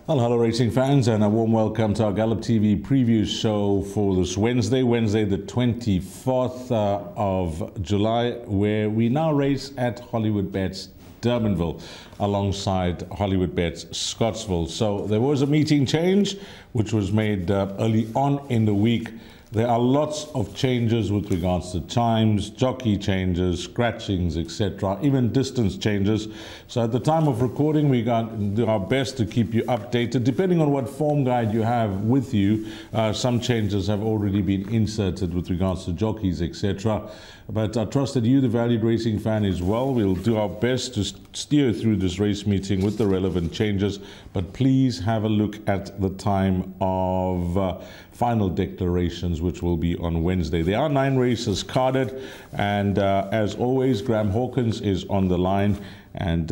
Well, hello racing fans, and a warm welcome to our Gallop TV preview show for this Wednesday the 24th of July, where we now race at Hollywoodbets Durbanville alongside Hollywoodbets Scottsville. So there was a meeting change which was made early on in the week. There are lots of changes with regards to times, jockey changes, scratchings, etc., even distance changes. So at the time of recording, we're going to do our best to keep you updated. Depending on what form guide you have with you, some changes have already been inserted with regards to jockeys, etc. But I trust that you, the valued racing fan, as well. We'll do our best to steer through this race meeting with the relevant changes. But please have a look at the time of final declarations, which will be on Wednesday. There are 9 races carded, and as always, Graham Hawkins is on the line. And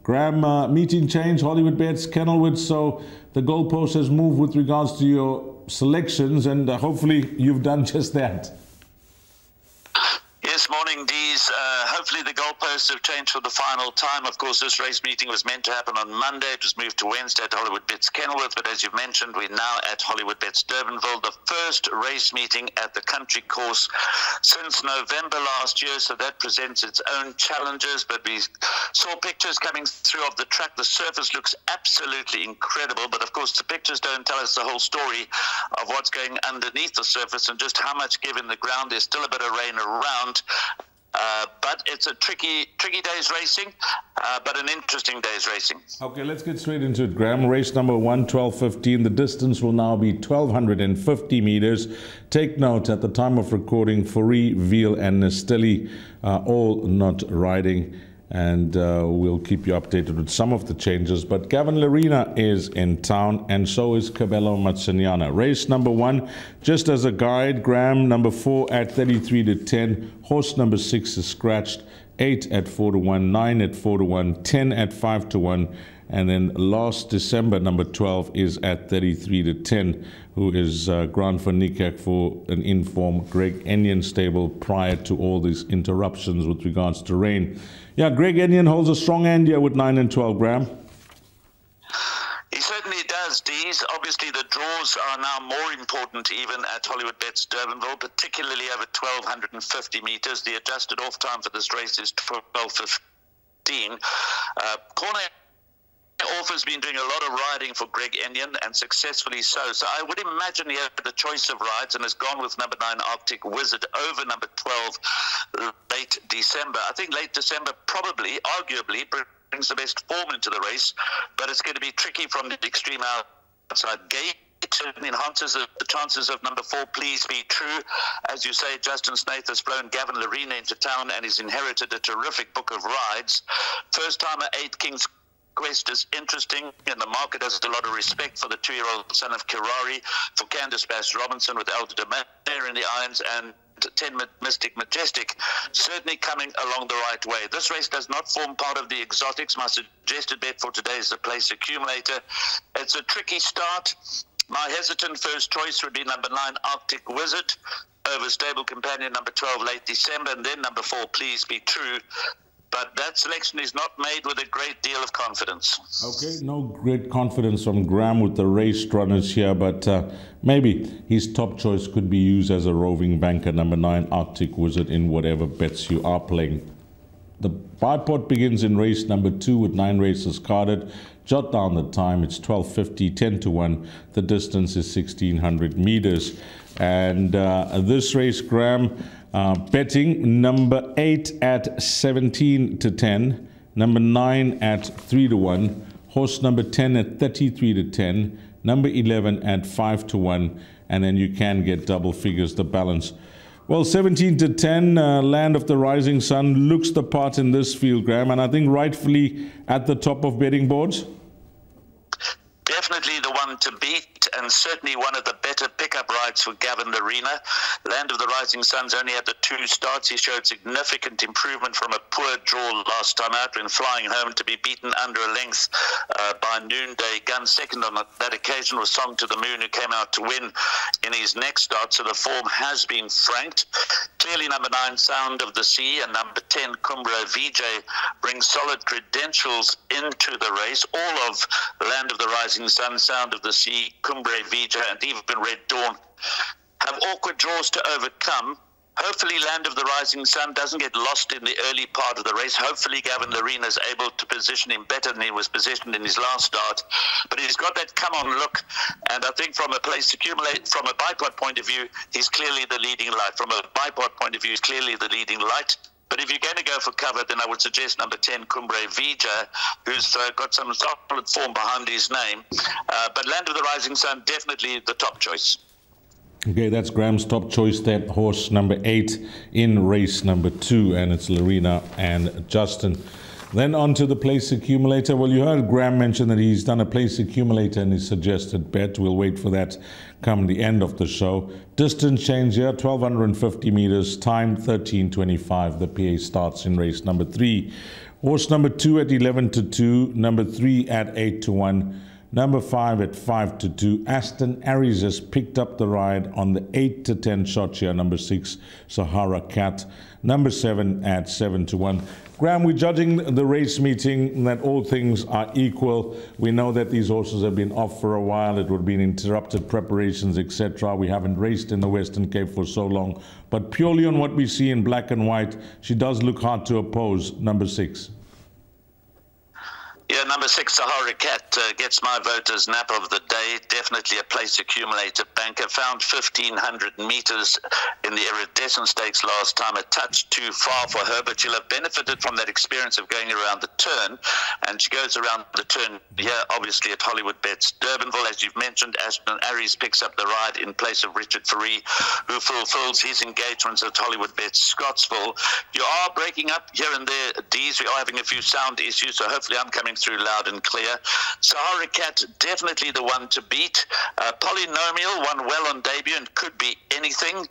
Graham, meeting change, Hollywoodbets Kenilworth. So the goalpost has moved with regards to your selections, and hopefully you've done just that. Yes, morning, Dees. Hopefully the goalposts have changed for the final time. Of course, this race meeting was meant to happen on Monday. It was moved to Wednesday at Hollywoodbets Kenilworth, but as you've mentioned, we're now at Hollywoodbets Durbanville, the first race meeting at the country course since November last year, so that presents its own challenges. But we saw pictures coming through of the track. The surface looks absolutely incredible, but of course the pictures don't tell us the whole story of what's going underneath the surface and just how much give in the ground. There's still a bit of rain around. But it's a tricky day's racing, but an interesting day's racing. Okay, let's get straight into it, Graham. Race number 1, 12:15. The distance will now be 1,250 meters. Take note, at the time of recording, Fourie, Veal and Nesteli all not riding. And we'll keep you updated with some of the changes. But Gavin Larena is in town, and so is Cabello Matsanyana. Race number 1, just as a guide, Graham, number 4 at 33 to 10. Horse number 6 is scratched. 8 at 4 to 1, 9 at 4 to 1, 10 at 5 to 1. And then last December, number 12 is at 33 to 10, who is Grant van Niekerk for an informed Greg Enyon stable prior to all these interruptions with regards to rain. Yeah, Greg Enyon holds a strong hand here with 9 and 12, Graham. He certainly does, Dees. Obviously, the draws are now more important even at Hollywoodbets Durbanville, particularly over 1,250 meters. The adjusted off time for this race is 12:15. Corner Off has been doing a lot of riding for Greg Enyon, and successfully so. So I would imagine he had the choice of rides and has gone with number 9 Arctic Wizard over number 12 late December. I think late December probably, arguably, brings the best form into the race, but it's going to be tricky from the extreme outside gate. It certainly enhances the chances of number 4, Please Be True. As you say, Justin Snaith has flown Gavin Larena into town and he's inherited a terrific book of rides. First timer 8 Kings Quest is interesting, and the market has a lot of respect for the 2-year-old son of Kirari, for Candice Bass Robinson with Elder Domaire in the irons, and 10 Mystic Majestic certainly coming along the right way. This race does not form part of the exotics. My suggested bet for today is the place accumulator. It's a tricky start. My hesitant first choice would be number 9 Arctic Wizard over stable companion number 12 late December, and then number 4 Please Be True. But that selection is not made with a great deal of confidence. Okay, no great confidence from Graham with the race runners here, but maybe his top choice could be used as a roving banker, number 9 Arctic Wizard, in whatever bets you are playing. The bipod begins in race number 2 with 9 races carded. Jot down the time, it's 12:50, 10 to 1. The distance is 1,600 meters. And this race, Graham, betting number 8 at 17 to 10, number 9 at 3 to 1, horse number 10 at 33 to 10, number 11 at 5 to 1, and then you can get double figures, the balance. Well, 17 to 10, Land of the Rising Sun looks the part in this field, Graham, and I think rightfully at the top of betting boards. Definitely the one to beat, and certainly one of the better pickup rides for Gavin Larena. Land of the Rising Sun's only had the 2 starts. He showed significant improvement from a poor draw last time out when flying home to be beaten under a length by Noonday Gun. Second on that occasion was Song to the Moon, who came out to win in his next start, so the form has been franked. Clearly number 9, Sound of the Sea, and number 10, Kumbra VJ, brings solid credentials into the race. All of Land of the Rising Sun, Sound of the Sea, Kumbra VJ, and even Red Dawn have awkward draws to overcome. Hopefully Land of the Rising Sun doesn't get lost in the early part of the race. Hopefully Gavin Larena is able to position him better than he was positioned in his last start. But he's got that come-on look, and I think from a place accumulate, from a bipod point of view, he's clearly the leading light. From a bipod point of view, he's clearly the leading light. But if you're going to go for cover, then I would suggest number 10, Kumbre Vija, who's got some solid form behind his name. But Land of the Rising Sun, definitely the top choice. Okay, that's Graham's top choice there, horse number 8 in race number 2, and it's Larena and Justin. Then on to the place accumulator. Well, you heard Graham mention that he's done a place accumulator in his suggested bet. We'll wait for that come the end of the show. Distance change here, 1,250 meters, time 13:25. The PA starts in race number 3. Horse number 2 at 11-2, number 3 at 8-1. Number 5 at 5-2. Aston Aries has picked up the ride on the 8-10 shot here. Number 6, Sahara Cat. Number 7 at 7-1. Graham, we're judging the race meeting that all things are equal. We know that these horses have been off for a while. It would have been interrupted preparations, etc. We haven't raced in the Western Cape for so long. But purely on what we see in black and white, she does look hard to oppose. Number 6. Yeah, number 6, Sahara Cat, gets my vote as nap of the day. Definitely a place accumulator banker. Found 1,500 meters in the Iridescent Stakes last time. A touch too far for her, but she'll have benefited from that experience of going around the turn. And she goes around the turn here, obviously, at Hollywoodbets Durbanville. As you've mentioned, Aston Aries picks up the ride in place of Richard Faree, who fulfills his engagements at Hollywoodbets Scottsville. You are breaking up here and there, Dees. We are having a few sound issues, so hopefully I'm coming through loud and clear. Sahara Cat, definitely the one to beat. Polynomial won well on debut and could be anything.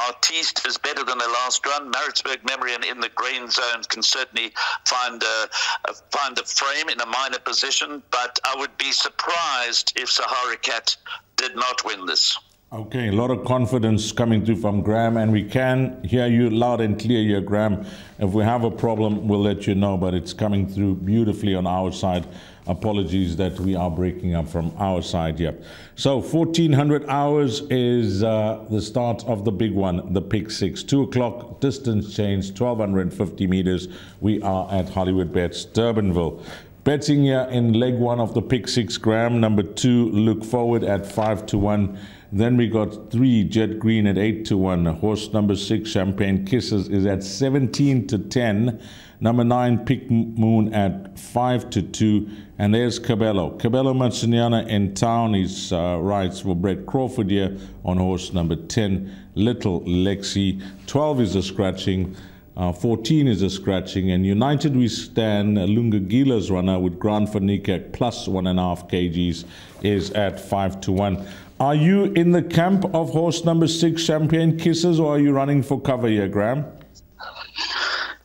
Artiste is better than the last run. Maritzburg Memory and In the Green Zone can certainly find a frame in a minor position, but I would be surprised if Sahara Cat did not win this. Okay, a lot of confidence coming through from Graham, and we can hear you loud and clear here, Graham. If we have a problem, we'll let you know, but it's coming through beautifully on our side. Apologies that we are breaking up from our side here. So 1,400 hours is the start of the big one, the Pick 6. 2 o'clock, distance change, 1,250 meters. We are at Hollywoodbets Durbanville. Betting here in leg 1 of the Pick 6, Graham. Number 2, Look Forward at 5-1. Then we got 3, Jet Green at 8-1. Horse number 6, Champagne Kisses, is at 17-10. Number 9, Pick Moon at 5-2. And there's Cabello. Cabello Matsuniana in town. His rides for Brett Crawford here on horse number 10, Little Lexi. 12 is a scratching. 14 is a scratching, and United We Stand, Lunga Gila's runner with Grand Fanika plus 1.5 kgs is at 5-1. Are you in the camp of horse number 6, Champagne Kisses, or are you running for cover here, Graham?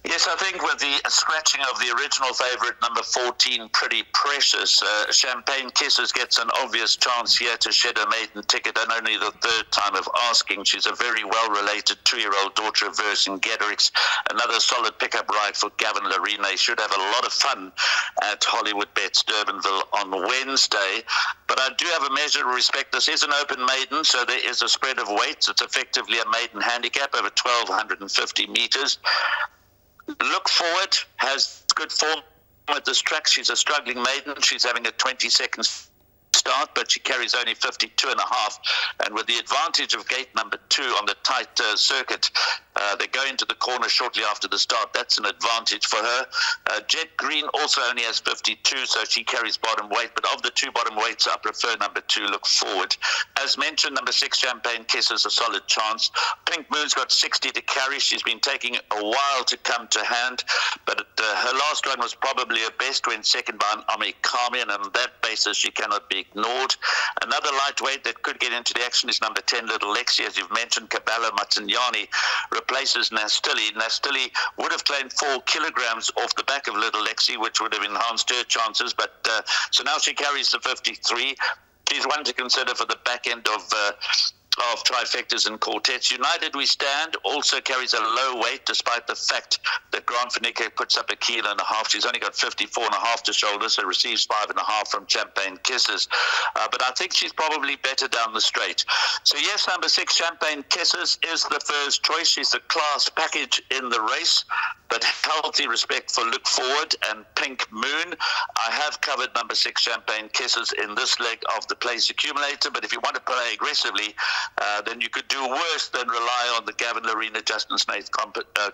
Yes, I think with the scratching of the original favourite, number 14, Pretty Precious, Champagne Kisses gets an obvious chance here to shed a maiden ticket, and only the 3rd time of asking. She's a very well-related 2-year-old daughter of Vercingetorix. Another solid pickup ride for Gavin Larena. He should have a lot of fun at Hollywoodbets Durbanville on Wednesday. But I do have a measure of respect. This is an open maiden, so there is a spread of weights. It's effectively a maiden handicap over 1,250 metres. Look Forward has good form at this track. She's a struggling maiden. She's having a 20-second start, but she carries only 52.5. And with the advantage of gate number 2 on the tight circuit, they go into the corner shortly after the start. That's an advantage for her. Jet Green also only has 52, so she carries bottom weight. But of the 2 bottom weights, I prefer number 2, Look Forward. As mentioned, number 6, Champagne Kiss, is a solid chance. Pink Moon's got 60 to carry. She's been taking a while to come to hand, but her last run was probably her best, when second by an Amikami, and on that basis, she cannot be ignored. Another lightweight that could get into the action is number 10, Little Lexi. As you've mentioned, Kabalo Matsinyane replaces Nastili. Nastili would have claimed 4 kilograms off the back of Little Lexi, which would have enhanced her chances. But so now she carries the 53. She's one to consider for the back end of trifectas and quartets. United We Stand also carries a low weight, despite the fact that Grant Finike puts up 1.5 kilos. She's only got 54.5 to shoulder, so receives 5.5 from Champagne Kisses. But I think she's probably better down the straight. So yes, number 6, Champagne Kisses, is the first choice. She's a class package in the race, but healthy respect for Look Forward and Pink Moon. I have covered number 6, Champagne Kisses, in this leg of the place accumulator, but if you want to play aggressively, then you could do worse than rely on the Gavin Lorena Justin Snaith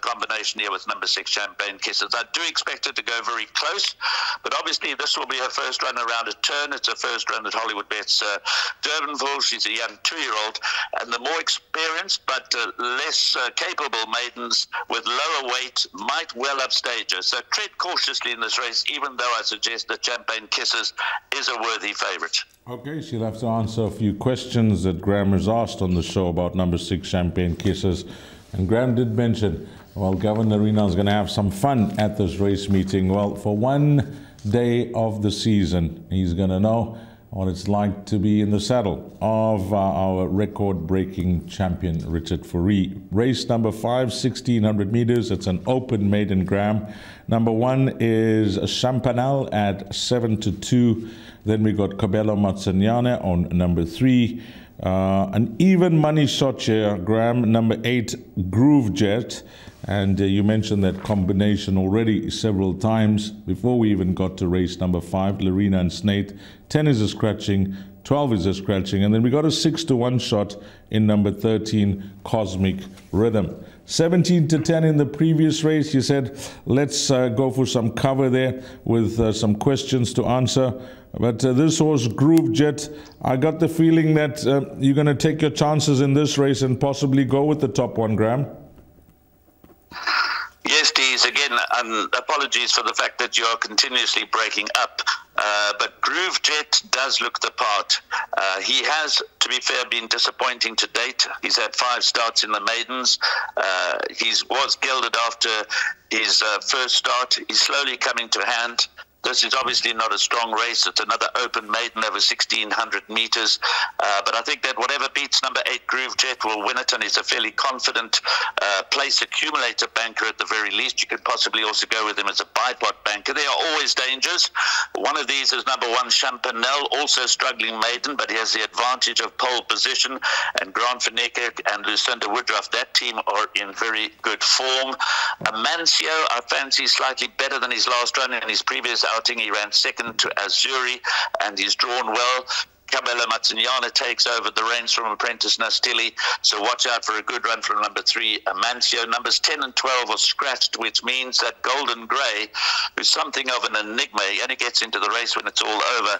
combination here with number 6, Champagne Kisses. I do expect it to go very close, but obviously this will be her first run around a turn. It's her first run at Hollywoodbets Durbanville. She's a young 2-year-old, and the more experienced but less capable maidens with lower weight might well upstage her. So tread cautiously in this race, even though I suggest that Champagne Kisses is a worthy favourite. Okay, she'll have to answer a few questions that Graham has asked on the show about number 6, Champagne Kisses. And Graham did mention, well, Gavin Lorena is going to have some fun at this race meeting. Well, for one day of the season, he's going to know what it's like to be in the saddle of our record-breaking champion, Richard Fourie. Race number 5, 1,600 meters. It's an open maiden, Graham. Number 1 is Champanel at 7-2. Then we got Kabelo Matsinyane on number 3. An even money shot here, Graham, number 8, Groove Jet. And you mentioned that combination already several times before we even got to race number 5, Lorena and Snaith. 10 is a scratching, 12 is a scratching, and then we got a 6-1 shot in number 13, Cosmic Rhythm. 17-10 in the previous race. You said, let's go for some cover there with some questions to answer. But this horse, Groove Jet, I got the feeling that you're going to take your chances in this race and possibly go with the top one, Graham. Yes, Dees. Again, apologies for the fact that you are continuously breaking up. But Groove Jet does look the part. He has, to be fair, been disappointing to date. He's had 5 starts in the maidens. He was gelded after his first start. He's slowly coming to hand. This is obviously not a strong race. It's another open maiden over 1,600 meters. But I think that whatever beats number 8, Groove Jet, will win it, and he's a fairly confident place accumulator banker at the very least. You could possibly also go with him as a bipod banker. There are always dangers. One of these is number 1, Champanel, also struggling maiden, but he has the advantage of pole position. And Grant Fineke and Lucinda Woodruff, that team are in very good form. Amancio, I fancy slightly better than his last run. In his previous outing, he ran second to Azuri, and he's drawn well. Kabelo Matsinyane takes over the reins from apprentice Nastili, so watch out for a good run from number 3, Amancio. Numbers 10 and 12 are scratched, which means that Golden Grey, who's something of an enigma, he only gets into the race when it's all over.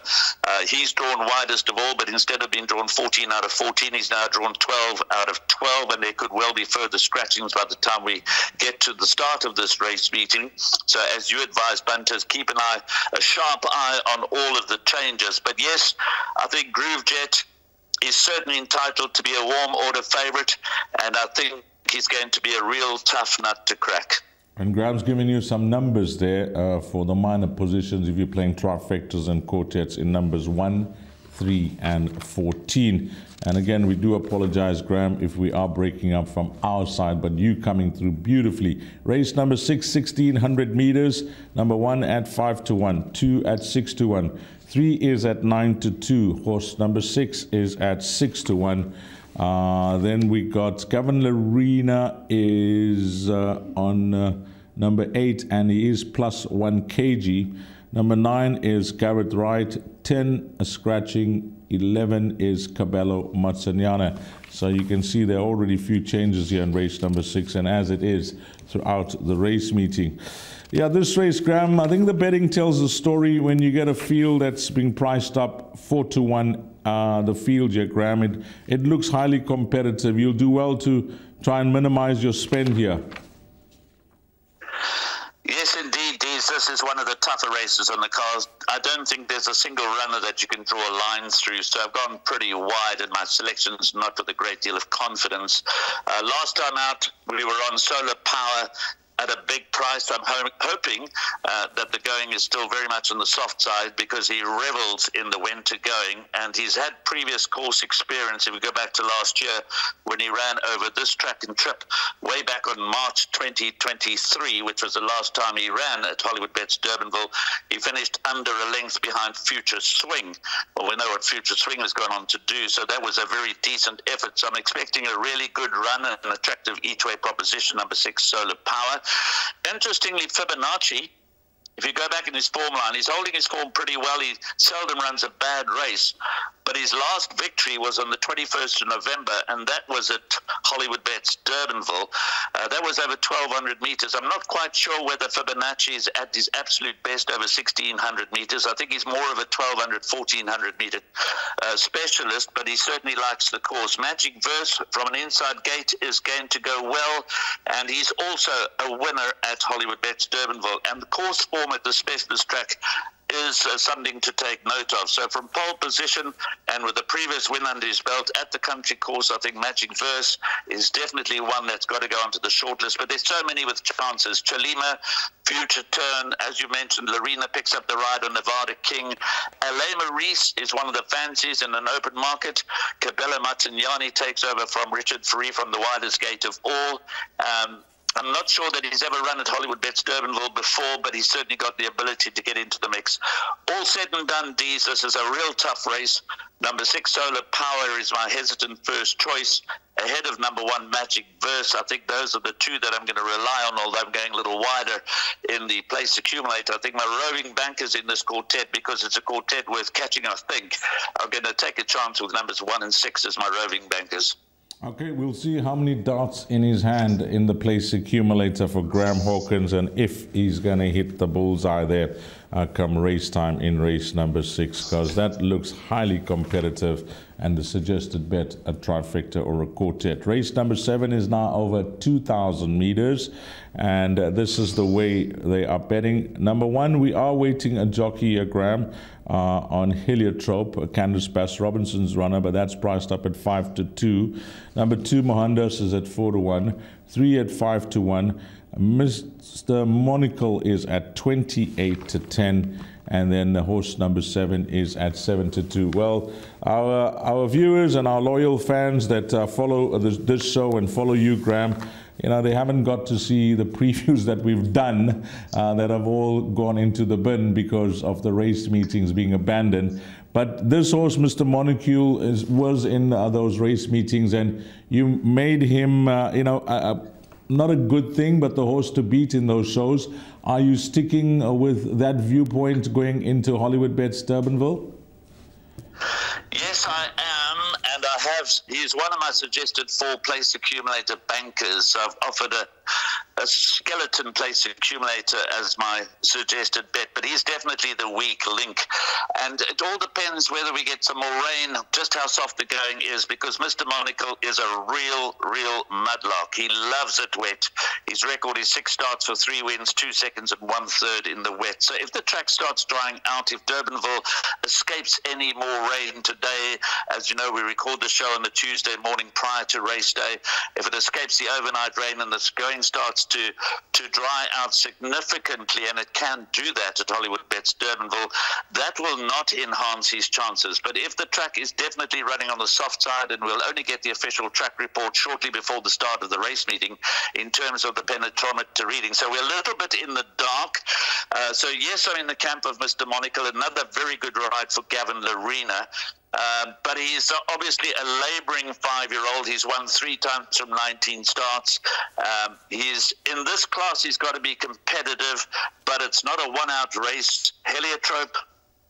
He's drawn widest of all, but instead of being drawn 14 out of 14, he's now drawn 12 out of 12, and there could well be further scratchings by the time we get to the start of this race meeting. So as you advise punters, keep a sharp eye on all of the changes. But yes, I think Groove Jet is certainly entitled to be a warm order favourite, and I think he's going to be a real tough nut to crack. And Graham's giving you some numbers there for the minor positions if you're playing trifectas and quartets in numbers 1, 3 and 14. And again, we do apologize, Graham, if we are breaking up from our side, but you coming through beautifully. Race number 6, 1,600 meters. Number 1 at 5-1, 2 at 6-1. 3 is at 9-2. Horse number 6 is at 6-1. Then we got Gavin Lorena is on number 8, and he is plus 1 kg. Number 9 is Garrett Wright. 10 a scratching. 11 is Kabelo Matsinyane. So you can see there are already a few changes here in race number 6, and as it is throughout the race meeting. Yeah, this race, Graham, I think the betting tells the story when you get a field that's being priced up 4-1. The field here, Graham, it looks highly competitive. You'll do well to try and minimize your spend here. Yes, indeed, Dees. This this is one of the tougher races on the cars. I don't think there's a single runner that you can draw a line through, so I've gone pretty wide in my selections, not with a great deal of confidence. Last time out, we were on Solar Power at a big price. I'm hoping that the going is still very much on the soft side, because he revels in the winter going, and he's had previous course experience. If we go back to last year, when he ran over this track and trip way back on March 2023, which was the last time he ran at Hollywoodbets Durbanville, he finished under a length behind Future Swing. Well, we know what Future Swing has gone on to do, so that was a very decent effort. So I'm expecting a really good run and an attractive each-way proposition, number 6, Solar Power. Interestingly, Fibonacci, if you go back in his form line, he's holding his form pretty well. He seldom runs a bad race, but his last victory was on the 21st of November, and that was at Hollywoodbets Durbanville. That was over 1,200 meters. I'm not quite sure whether Fibonacci is at his absolute best over 1,600 meters. I think he's more of a 1,200, 1,400 meter specialist, but he certainly likes the course. Magic Verse from an inside gate is going to go well, and he's also a winner at Hollywoodbets Durbanville. And the course form at the specialist track is something to take note of. So from pole position and with the previous win under his belt at the country course, I think Magic Verse is definitely one that's got to go onto the shortlist. But there's so many with chances. Chalima, Future Turn, as you mentioned, Lorena picks up the ride on Nevada King. Alema Reese is one of the fancies in an open market. Cabela Matignani takes over from Richard Free from the widest gate of all. I'm not sure that he's ever run at Hollywoodbets Durbanville before, but he's certainly got the ability to get into the mix. All said and done, Dees, this is a real tough race. Number 6, Solar Power, is my hesitant first choice, ahead of number 1, Magic Verse. I think those are the two that I'm going to rely on, although I'm going a little wider in the place accumulator. I think my roving bankers in this quartet, because it's a quartet worth catching, I think, I'm going to take a chance with numbers 1 and 6 as my roving bankers. Okay, we'll see how many darts in his hand in the place accumulator for Graham Hawkins, and if he's going to hit the bullseye there come race time in race number 6, because that looks highly competitive, and the suggested bet a trifecta or a quartet. Race number 7 is now over 2,000 meters, and this is the way they are betting. Number 1, we are waiting a jockey, Graham, on Heliotrope, Candace Bass Robinson's runner, but that's priced up at 5-2. Number 2, Mohandas, is at 4-1. 3 at 5-1. Mr. Monocle is at 28-10. And then the horse number 7 is at 7-2. Well, our viewers and our loyal fans that follow this show and follow you, Graham, you know, they haven't got to see the previews that we've done that have all gone into the bin because of the race meetings being abandoned. But this horse, Mr. Monocle, was in those race meetings, and you made him, you know, not a good thing, but the horse to beat in those shows. Are you sticking with that viewpoint going into Hollywoodbets Durbanville? Yes, I am, and I have. He's one of my suggested 4-place accumulator bankers. I've offered a skeleton place accumulator as my suggested bet, but he's definitely the weak link. And it all depends whether we get some more rain, just how soft the going is, because Mr. Monocle is a real mudlark. He loves it wet. His record is 6 starts for 3 wins, 2 seconds and 1/3 in the wet. So if the track starts drying out, if Durbanville escapes any more rain today, as you know, we record the show on the Tuesday morning prior to race day, if it escapes the overnight rain and the going starts to dry out significantly, and it can do that at Hollywoodbets Durbanville, that will not enhance his chances. But if the track is definitely running on the soft side, and we'll only get the official track report shortly before the start of the race meeting in terms of the penetrometer reading, so we're a little bit in the dark. So yes, I'm in the camp of Mr. Monocle, another very good ride for Gavin Lorena. But he's obviously a labouring 5-year-old. He's won 3 times from 19 starts. He's in this class. He's got to be competitive, but it's not a one-out race. Heliotrope,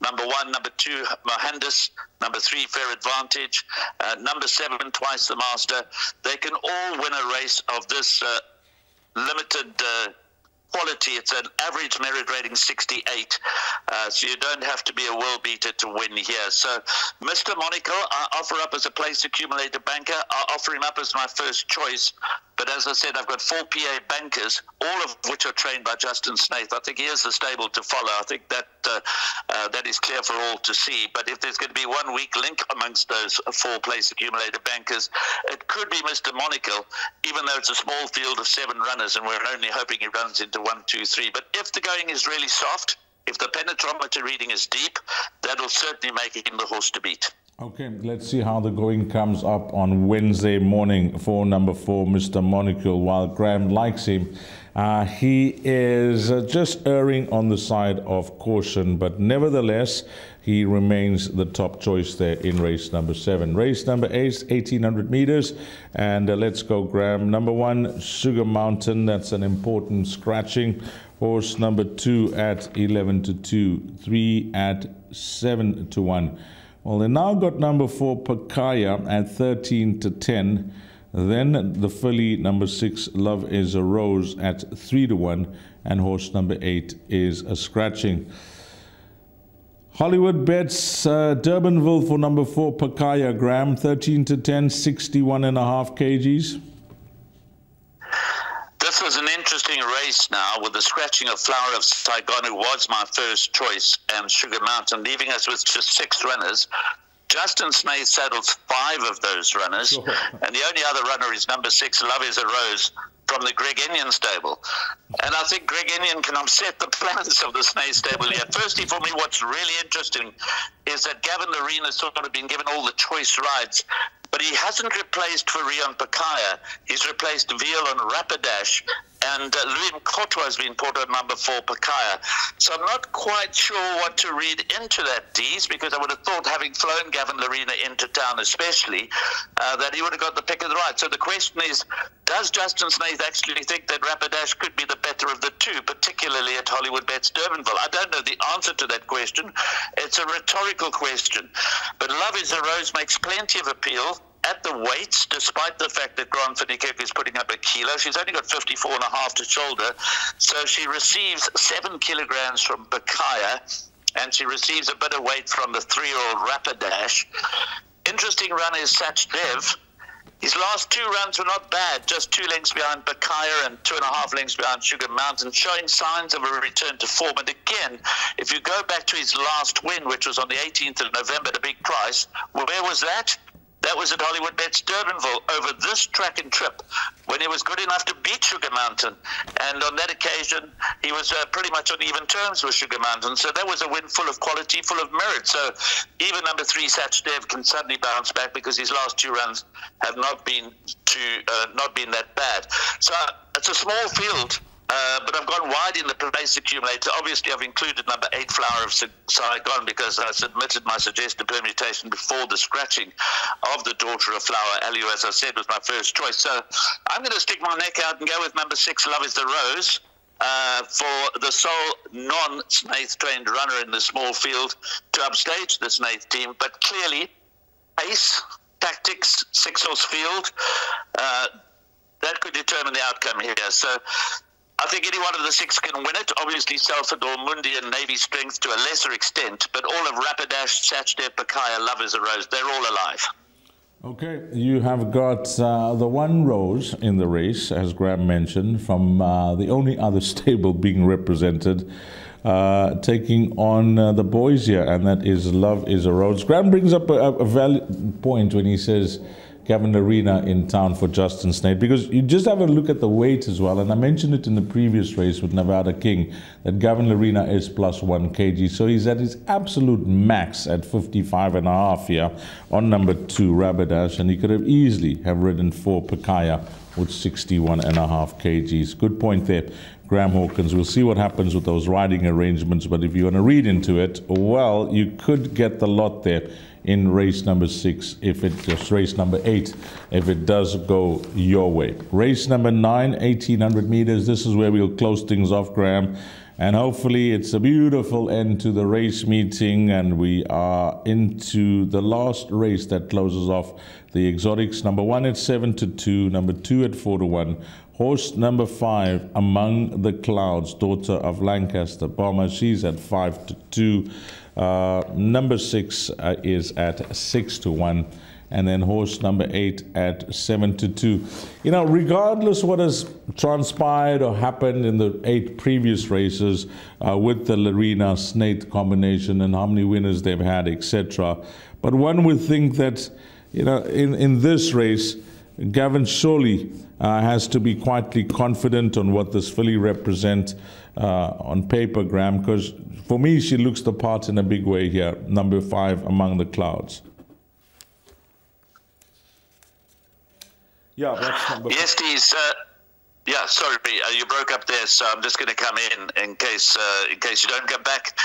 number 1, number 2, Mohandas, number 3, Fair Advantage, number 7, Twice the Master. They can all win a race of this limited quality. It's an average merit rating 68, so you don't have to be a world beater to win here. So Mr. Monocle, I offer up as a place accumulator banker. I offer him up as my first choice, but But as I said, I've got 4 PA bankers, all of which are trained by Justin Snaith. I think he is the stable to follow. I think that that is clear for all to see. But if there's going to be one weak link amongst those 4 place accumulator bankers, it could be Mr. Monaco, even though it's a small field of 7 runners, and we're only hoping he runs into 1, 2, 3. But if the going is really soft, if the penetrometer reading is deep, that'll certainly make him the horse to beat. Okay, let's see how the going comes up on Wednesday morning for number 4, Mr. Monaco. While Graham likes him, he is just erring on the side of caution, but nevertheless, he remains the top choice there in race number 7. Race number 8, 1,800 meters, and let's go, Graham. Number 1, Sugar Mountain. That's an important scratching. Horse number 2 at 11-2, 3 at 7-1. Well, they now got number 4, Pakaya, at 13-10. Then the filly, number 6, Love is a Rose, at 3-1. And horse number 8 is a scratching. Hollywoodbets Durbanville for number 4, Pakaya, Graham, 13-10, 61.5 kgs. This was an interesting race now with the scratching of Flower of Saigon, who was my first choice, and Sugar Mountain, leaving us with just 6 runners. Justin Snaith saddles 5 of those runners, and the only other runner is number 6, Love is a Rose, from the Greg Enion stable. And I think Greg Enion can upset the plans of the Snaith stable here. Firstly, for me, what's really interesting is that Gavin Lorena has sort of been given all the choice rides, but he hasn't replaced Furion Pakaya. He's replaced Veal on Rapidash, and Louis Mkotwa has been put on number 4, Pakaya. So I'm not quite sure what to read into that, Dees, because I would have thought, having flown Gavin Lorena into town especially, that he would have got the pick of the ride. So the question is, does Justin Snaith actually think that Rapidash could be the better of the 2, particularly at Hollywoodbets Durbanville? I don't know the answer to that question. It's a rhetorical question. But Love is a Rose makes plenty of appeal at the weights, despite the fact that Grant Finikek is putting up a kilo. She's only got 54.5 to shoulder, so she receives 7 kilograms from Bakaya, and she receives a bit of weight from the 3-year-old Rapidash. Interesting run is Sach Dev. His last 2 runs were not bad, just 2 lengths behind Bakaya and 2.5 lengths behind Sugar Mountain, showing signs of a return to form. And again, if you go back to his last win, which was on the 18th of November, the big price, where was that? That was at Hollywoodbets Durbanville over this track and trip when he was good enough to beat Sugar Mountain. And on that occasion, he was pretty much on even terms with Sugar Mountain. So that was a win full of quality, full of merit. So even number 3, Sach Dev, can suddenly bounce back because his last 2 runs have not been that bad. So it's a small field. But I've gone wide in the place accumulator. Obviously, I've included number 8, Flower of Saigon, because I submitted my suggested permutation before the scratching of the Daughter of Flower. Aliu, as I said, was my first choice. So I'm going to stick my neck out and go with number 6, Love is the Rose, for the sole non-Snaith trained runner in the small field to upstage the Snaith team. But clearly, pace, tactics, 6-horse field, that could determine the outcome here. So I think any one of the 6 can win it. Obviously, Salvador Mundi and Navy Strength to a lesser extent, but all of Rapidash, Sach Dev, Pakaya, Love is a Rose, they're all alive. Okay, you have got the 1 Rose in the race, as Graham mentioned, from the only other stable being represented, taking on the boys here, and that is Love is a Rose. Graham brings up a valid point when he says Gavin Lorena in town for Justin Snaith, because you just have a look at the weight as well, and I mentioned it in the previous race with Nevada King that Gavin Lorena is plus 1 kg, so he's at his absolute max at 55.5 here on number 2 Rapidash, and he could have easily have ridden 4 Pakaya with 61.5 kgs. Good point there, Graham Hawkins. We'll see what happens with those riding arrangements, but if you want to read into it, well, you could get the lot there in race number 6, if it just race number 8, if it does go your way. Race number 9, 1,800 meters. This is where we'll close things off, Graham. And hopefully it's a beautiful end to the race meeting, and we are into the last race that closes off the exotics. Number 1 at 7-2, number 2 at 4-1. Horse number 5, Among the Clouds, Daughter of Lancaster Bomber. She's at 5-2. Number 6 is at 6-1. and then horse number 8 at 7-2. You know, regardless what has transpired or happened in the 8 previous races with the Larina Snake combination and how many winners they've had, etc., but one would think that, you know, in this race, Gavin surely has to be quietly confident on what this filly represents on paper, Graham, because for me, she looks the part in a big way here, number 5, Among the Clouds. Yeah, that's number 5. Yes, Dees. Yeah, sorry, you broke up there, so I'm just going to come in case you don't come back.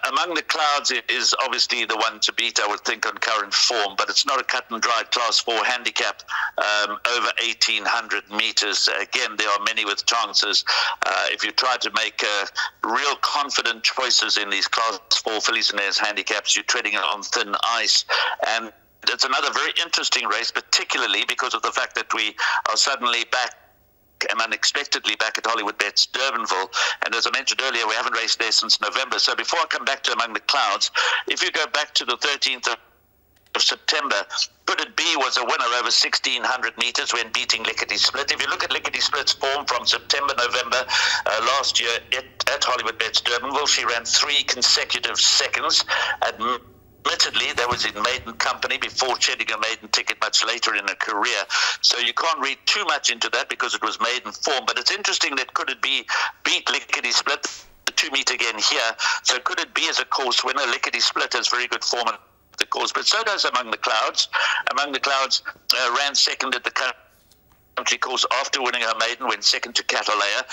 Among the Clouds is obviously the one to beat, I would think, on current form, but it's not a cut and dry Class 4 handicap over 1,800 meters. Again, there are many with chances. If you try to make real confident choices in these Class 4 fillies and theirs handicaps, you're treading on thin ice. And it's another very interesting race, particularly because of the fact that we are suddenly back and unexpectedly back at Hollywoodbets Durbanville, and as I mentioned earlier, we haven't raced there since November. So before I come back to Among the Clouds, if you go back to the 13th of September, Could It Be was a winner over 1,600 meters when beating Lickety Split. If you look at Lickety Split's form from September, November last year at Hollywoodbets Durbanville, she ran 3 consecutive seconds. Admittedly, that was in maiden company before shedding a maiden ticket much later in her career. So you can't read too much into that because it was maiden form. But it's interesting that Could It Be beat Lickety Split, the 2 meet again here. So Could It Be as a course winner. Lickety Split has very good form at the course, but so does Among the Clouds. Among the Clouds ran second at the country course after winning her maiden, went second to Catalea.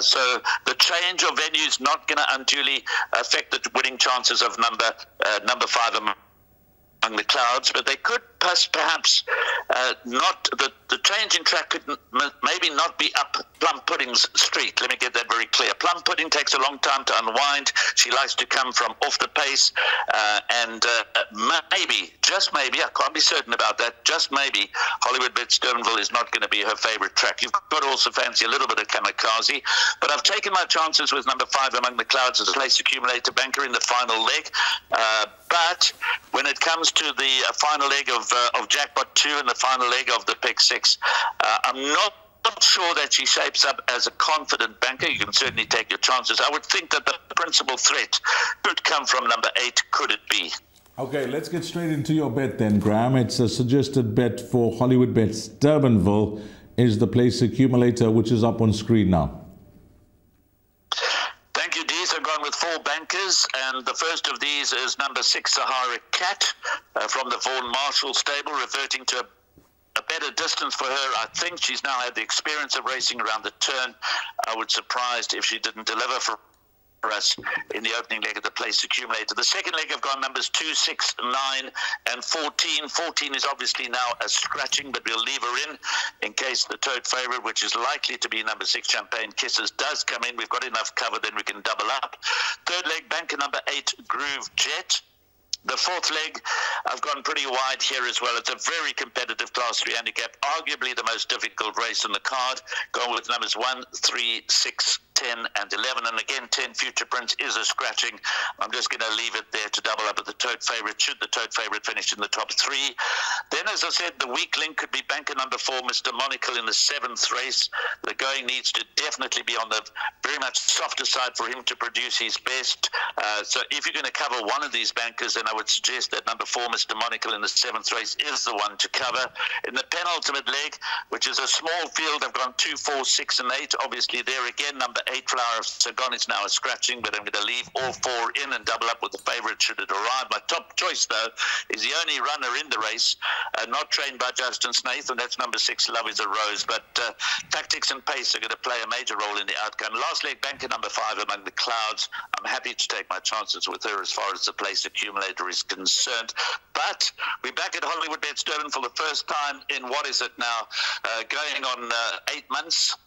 So the change of venue is not going to unduly affect the winning chances of number 5 Among the Clouds, but they could perhaps not, the change in track could maybe not be up Plum Pudding's street. Let me get that very clear. Plum Pudding takes a long time to unwind. She likes to come from off the pace, and maybe, just maybe, I can't be certain about that, just maybe Hollywoodbets Durbanville is not going to be her favorite track. You've got to also fancy a little bit of Kamikaze, but I've taken my chances with number 5 Among the Clouds as a place accumulator banker in the final leg. But when it comes to the final leg of Jackpot 2 and the final leg of the Pick 6, I'm not sure that she shapes up as a confident banker. You can certainly take your chances. I would think that the principal threat could come from number 8, Could It Be. Okay, let's get straight into your bet then, Graham. It's a suggested bet for Hollywoodbets Durbanville is the place accumulator, which is up on screen now. I've gone with 4 bankers, and the first of these is number 6 Sahara Cat from the Vaughan Marshall stable, reverting to a better distance for her. I think she's now had the experience of racing around the turn. I would be surprised if she didn't deliver for us in the opening leg of the place accumulator. The second leg have gone numbers 2, 6, 9 and 14. 14 is obviously now a scratching, but we'll leave her in case the tote favourite, which is likely to be number 6 Champagne Kisses, does come in. We've got enough cover, then we can double up. Third leg, banker number 8 Groove Jet. The fourth leg, I've gone pretty wide here as well. It's a very competitive Class 3 handicap, arguably the most difficult race in the card. Going with numbers 1, 3, 6, 10 and 11, and again 10 Future Prince is a scratching. I'm just going to leave it there to double up at the tote favourite should the tote favourite finish in the top 3. Then, as I said, the weak link could be banker number 4 Mr. Monocle in the 7th race. The going needs to definitely be on the very much softer side for him to produce his best. So if you're going to cover one of these bankers, then I would suggest that number 4 Mr. Monocle in the 7th race is the one to cover. In the penultimate leg, which is a small field, I've gone 2, 4, 6 and 8. Obviously there again number 8 Flower of Sagon is now a scratching, but I'm going to leave all 4 in and double up with the favourite should it arrive. My top choice though is the only runner in the race, not trained by Justin Snaith, and that's number 6 Love Is a Rose. But tactics and pace are going to play a major role in the outcome. Last leg, banker number 5 Among the Clouds. I'm happy to take my chances with her as far as the place accumulator is concerned. But we're back at Hollywoodbets Durban for the first time in what is it now, going on 8 months.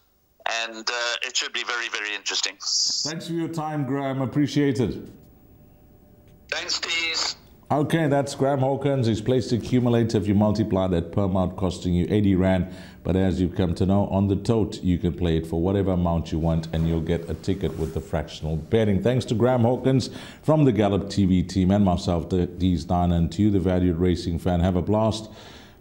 And it should be very, very interesting. Thanks for your time, Graham. Appreciate it. Thanks, Dees. Okay, that's Graham Hawkins. He's placed accumulator. If you multiply that per amount costing you 80 Rand. But as you've come to know, on the tote, you can play it for whatever amount you want and you'll get a ticket with the fractional betting. Thanks to Graham Hawkins from the Gallop TV team and myself, Dees Dana, and to you, the valued racing fan. Have a blast.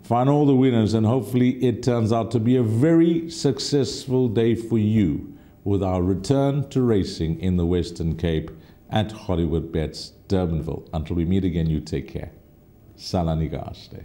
find all the winners, and hopefully it turns out to be a very successful day for you with our return to racing in the Western Cape at Hollywoodbets Durbanville. Until we meet again, you take care. Salani Gaste.